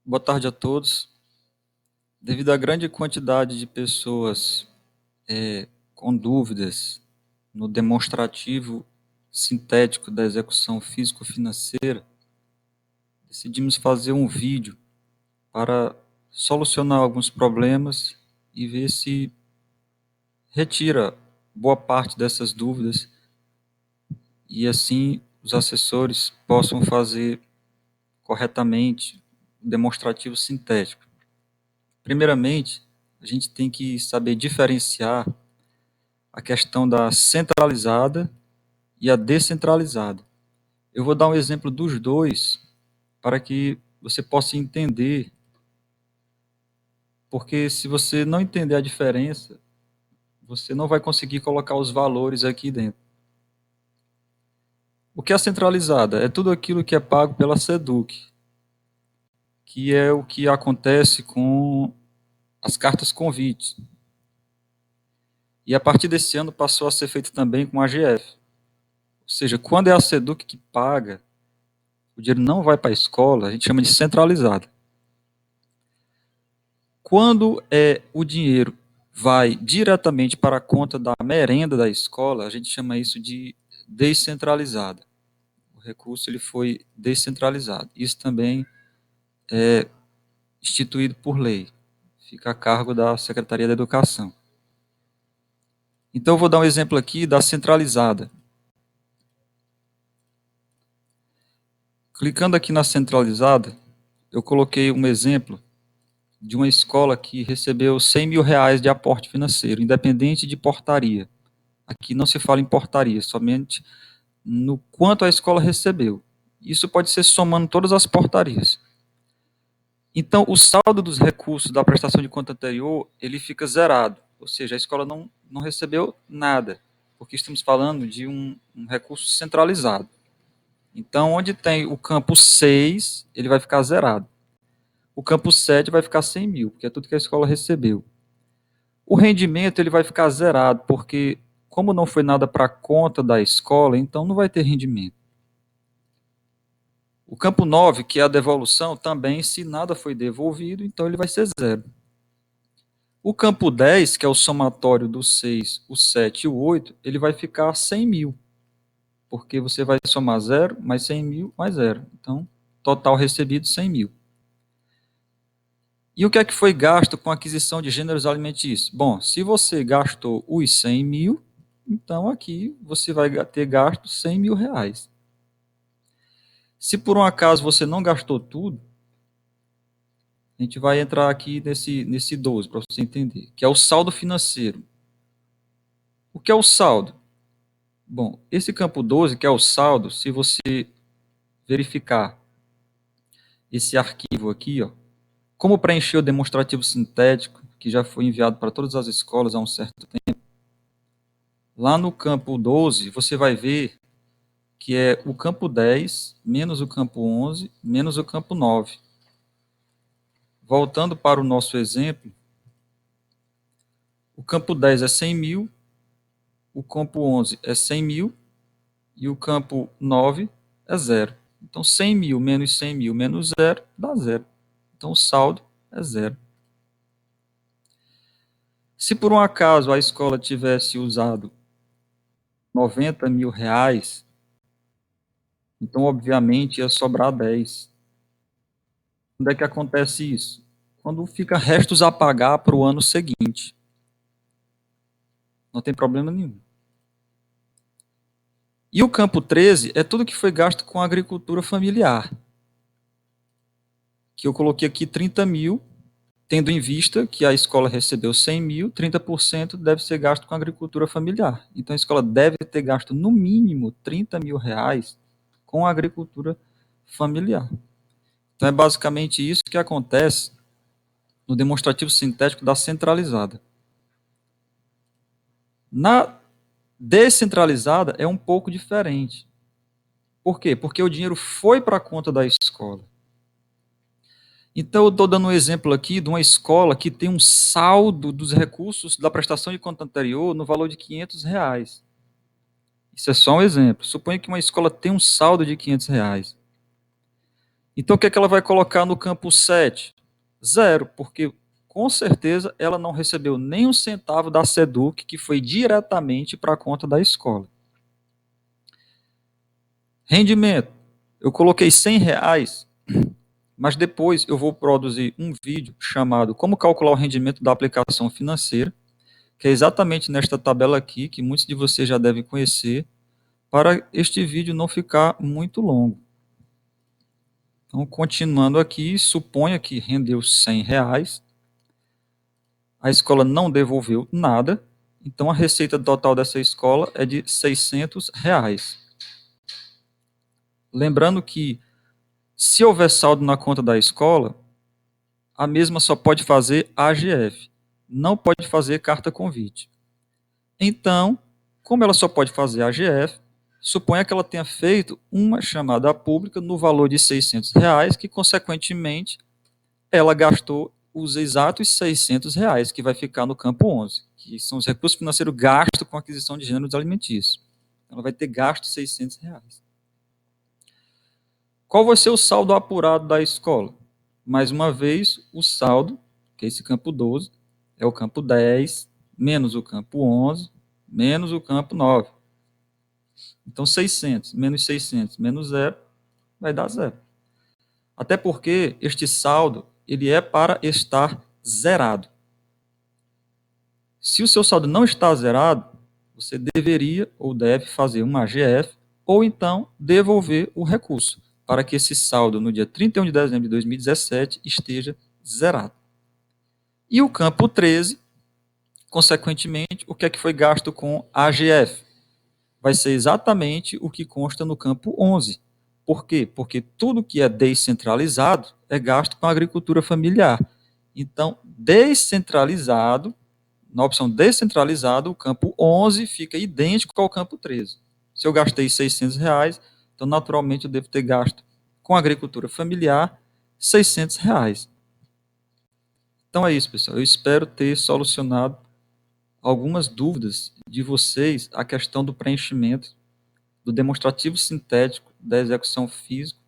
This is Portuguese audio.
Boa tarde a todos. Devido à grande quantidade de pessoas com dúvidas no demonstrativo sintético da execução físico-financeira, decidimos fazer um vídeo para solucionar alguns problemas e ver se retira boa parte dessas dúvidas e assim os assessores possam fazer corretamente o demonstrativo sintético. Primeiramente, a gente tem que saber diferenciar a questão da centralizada e a descentralizada. Eu vou dar um exemplo dos dois para que você possa entender, porque se você não entender a diferença, você não vai conseguir colocar os valores aqui dentro. O que é centralizada? É tudo aquilo que é pago pela SEDUC, que é o que acontece com as cartas convites. E a partir desse ano passou a ser feito também com a AGF. Ou seja, quando é a SEDUC que paga, o dinheiro não vai para a escola, a gente chama de centralizada. Quando o dinheiro vai diretamente para a conta da merenda da escola, a gente chama isso de descentralizada. O recurso ele foi descentralizado. Isso também é instituído por lei. Fica a cargo da Secretaria da Educação. Então, eu vou dar um exemplo aqui da centralizada. Clicando aqui na centralizada, eu coloquei um exemplo de uma escola que recebeu 100 mil reais de aporte financeiro, independente de portaria. Aqui não se fala em portaria, somente no quanto a escola recebeu. Isso pode ser somando todas as portarias. Então, o saldo dos recursos da prestação de conta anterior, ele fica zerado, ou seja, a escola não recebeu nada, porque estamos falando de um recurso centralizado. Então, onde tem o campo 6, ele vai ficar zerado. O campo 7 vai ficar 100 mil, porque é tudo que a escola recebeu. O rendimento ele vai ficar zerado, porque como não foi nada para a conta da escola, então não vai ter rendimento. O campo 9, que é a devolução, também, se nada foi devolvido, então ele vai ser zero. O campo 10, que é o somatório do 6, o 7 e o 8, ele vai ficar 100 mil, porque você vai somar 0 mais 100 mil mais 0. Então, total recebido 100 mil. E o que é que foi gasto com a aquisição de gêneros alimentícios? Bom, se você gastou os 100 mil, então aqui você vai ter gasto 100 mil reais. Se por um acaso você não gastou tudo, a gente vai entrar aqui nesse 12 para você entender, que é o saldo financeiro. O que é o saldo? Bom, esse campo 12, que é o saldo, se você verificar esse arquivo aqui, ó, como preencher o demonstrativo sintético, que já foi enviado para todas as escolas há um certo tempo, lá no campo 12, você vai ver que é o campo 10, menos o campo 11, menos o campo 9. Voltando para o nosso exemplo, o campo 10 é 100 mil, o campo 11 é 100 mil e o campo 9 é zero. Então, 100 mil menos 100 mil menos zero dá zero. Então, o saldo é zero. Se por um acaso a escola tivesse usado 90 mil reais, então, obviamente, ia sobrar 10. Quando é que acontece isso? Quando fica restos a pagar para o ano seguinte. Não tem problema nenhum. E o campo 13 é tudo que foi gasto com a agricultura familiar. Que eu coloquei aqui 30 mil, tendo em vista que a escola recebeu 100 mil, 30% deve ser gasto com a agricultura familiar. Então a escola deve ter gasto no mínimo 30 mil reais com a agricultura familiar. Então é basicamente isso que acontece no demonstrativo sintético da centralizada. Na descentralizada é um pouco diferente. Por quê? Porque o dinheiro foi para a conta da escola. Então, eu estou dando um exemplo aqui de uma escola que tem um saldo dos recursos da prestação de conta anterior no valor de R$ 500. Isso é só um exemplo. Suponha que uma escola tem um saldo de R$ 500. Então, o que é que ela vai colocar no campo 7? Zero, porque com certeza ela não recebeu nem um centavo da SEDUC, que foi diretamente para a conta da escola. Rendimento. Eu coloquei R$100, mas depois eu vou produzir um vídeo chamado Como Calcular o Rendimento da Aplicação Financeira, que é exatamente nesta tabela aqui, que muitos de vocês já devem conhecer, para este vídeo não ficar muito longo. Então, continuando aqui, suponha que rendeu R$100, a escola não devolveu nada, então a receita total dessa escola é de R$600. Lembrando que, se houver saldo na conta da escola, a mesma só pode fazer AGF, não pode fazer carta convite. Então, como ela só pode fazer AGF, suponha que ela tenha feito uma chamada pública no valor de R$600, que, consequentemente, ela gastou os exatos R$600, que vai ficar no campo 11, que são os recursos financeiros gastos com aquisição de gêneros alimentícios. Ela vai ter gasto R$600. Qual vai ser o saldo apurado da escola? Mais uma vez, o saldo, que é esse campo 12, é o campo 10, menos o campo 11, menos o campo 9. Então, 600 menos 0 vai dar 0. Até porque este saldo ele é para estar zerado. Se o seu saldo não está zerado, você deveria ou deve fazer uma AGF ou então devolver o recurso, para que esse saldo no dia 31 de dezembro de 2017 esteja zerado. E o campo 13, consequentemente, o que é que foi gasto com AGF? Vai ser exatamente o que consta no campo 11. Por quê? Porque tudo que é descentralizado é gasto com a agricultura familiar. Então, descentralizado, na opção descentralizado, o campo 11 fica idêntico ao campo 13. Se eu gastei R$600, então naturalmente eu devo ter gasto com a agricultura familiar R$600. Então é isso, pessoal. Eu espero ter solucionado algumas dúvidas de vocês a questão do preenchimento do demonstrativo sintético da execução físico-financeira.